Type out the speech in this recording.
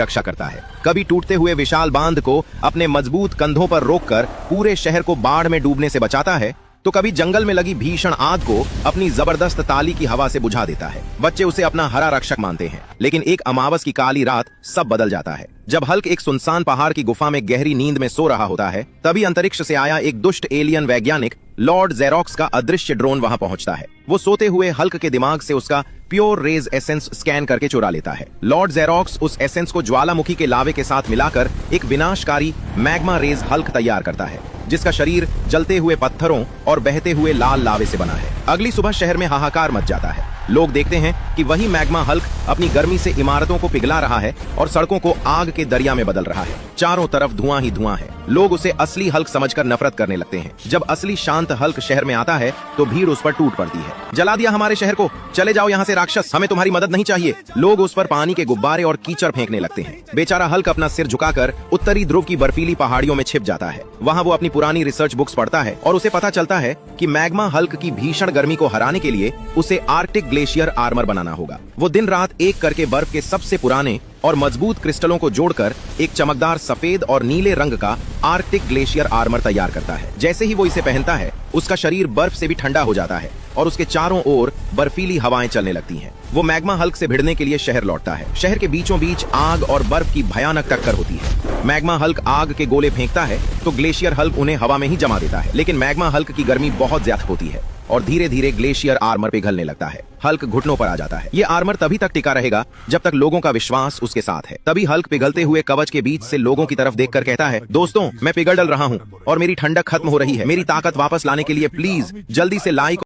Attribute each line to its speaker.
Speaker 1: रक्षा करता है। कभी टूटते हुए विशाल बांध को अपने मजबूत कंधों पर रोककर पूरे शहर को बाढ़ में डूबने से बचाता है, तो कभी जंगल में लगी भीषण आग को अपनी जबरदस्त ताली की हवा से बुझा देता है। बच्चे उसे अपना हरा रक्षक मानते हैं, लेकिन एक अमावस की काली रात सब बदल जाता है। जब हल्क एक सुनसान पहाड़ की गुफा में गहरी नींद में सो रहा होता है, तभी अंतरिक्ष से आया एक दुष्ट एलियन वैज्ञानिक लॉर्ड जेरोक्स का अदृश्य ड्रोन वहां पहुंचता है। वो सोते हुए हल्क के दिमाग से उसका प्योर रेज एसेंस स्कैन करके चुरा लेता है। लॉर्ड जेरोक्स उस एसेंस को ज्वालामुखी के लावे के साथ मिलाकर एक विनाशकारी मैग्मा रेज हल्क तैयार करता है, जिसका शरीर जलते हुए पत्थरों और बहते हुए लाल लावे से बना है। अगली सुबह शहर में हाहाकार मच जाता है। लोग देखते हैं कि वही मैग्मा हल्क अपनी गर्मी से इमारतों को पिघला रहा है और सड़कों को आग के दरिया में बदल रहा है। चारों तरफ धुआं ही धुआं है। लोग उसे असली हल्क समझकर नफरत करने लगते हैं। जब असली शांत हल्क शहर में आता है तो भीड़ उस पर टूट पड़ती है। जला दिया हमारे शहर को, चले जाओ यहाँ से राक्षस, हमें तुम्हारी मदद नहीं चाहिए। लोग उस पर पानी के गुब्बारे और कीचड़ फेंकने लगते हैं। बेचारा हल्क अपना सिर झुकाकर उत्तरी ध्रुव की बर्फीली पहाड़ियों में छिप जाता है। वहाँ वो अपनी पुरानी रिसर्च बुक्स पढ़ता है और उसे पता चलता है कि मैग्मा हल्क की भीषण गर्मी को हराने के लिए उसे आर्कटिक ग्लेशियर आर्मर बनाना होगा। वो दिन रात एक करके बर्फ के सबसे पुराने और मजबूत क्रिस्टलों को जोड़कर एक चमकदार सफेद और नीले रंग का आर्कटिक ग्लेशियर आर्मर तैयार करता है। जैसे ही वो इसे पहनता है, उसका शरीर बर्फ से भी ठंडा हो जाता है और उसके चारों ओर बर्फीली हवाएं चलने लगती हैं। वो मैग्मा हल्क से भिड़ने के लिए शहर लौटता है। शहर के बीचों बीच आग और बर्फ की भयानक टक्कर होती है। मैग्मा हल्क आग के गोले फेंकता है तो ग्लेशियर हल्क उन्हें हवा में ही जमा देता है, लेकिन मैग्मा हल्क की गर्मी बहुत ज्यादा होती है और धीरे धीरे ग्लेशियर आर्मर पिघलने लगता है। हल्क घुटनों पर आ जाता है। ये आर्मर तभी तक टिका रहेगा जब तक लोगों का विश्वास उसके साथ है। तभी हल्क पिघलते हुए कवच के बीच से लोगों की तरफ देखकर कहता है, दोस्तों, मैं पिघल डल रहा हूँ और मेरी ठंडक खत्म हो रही है। मेरी ताकत वापस लाने के लिए प्लीज जल्दी से लाइक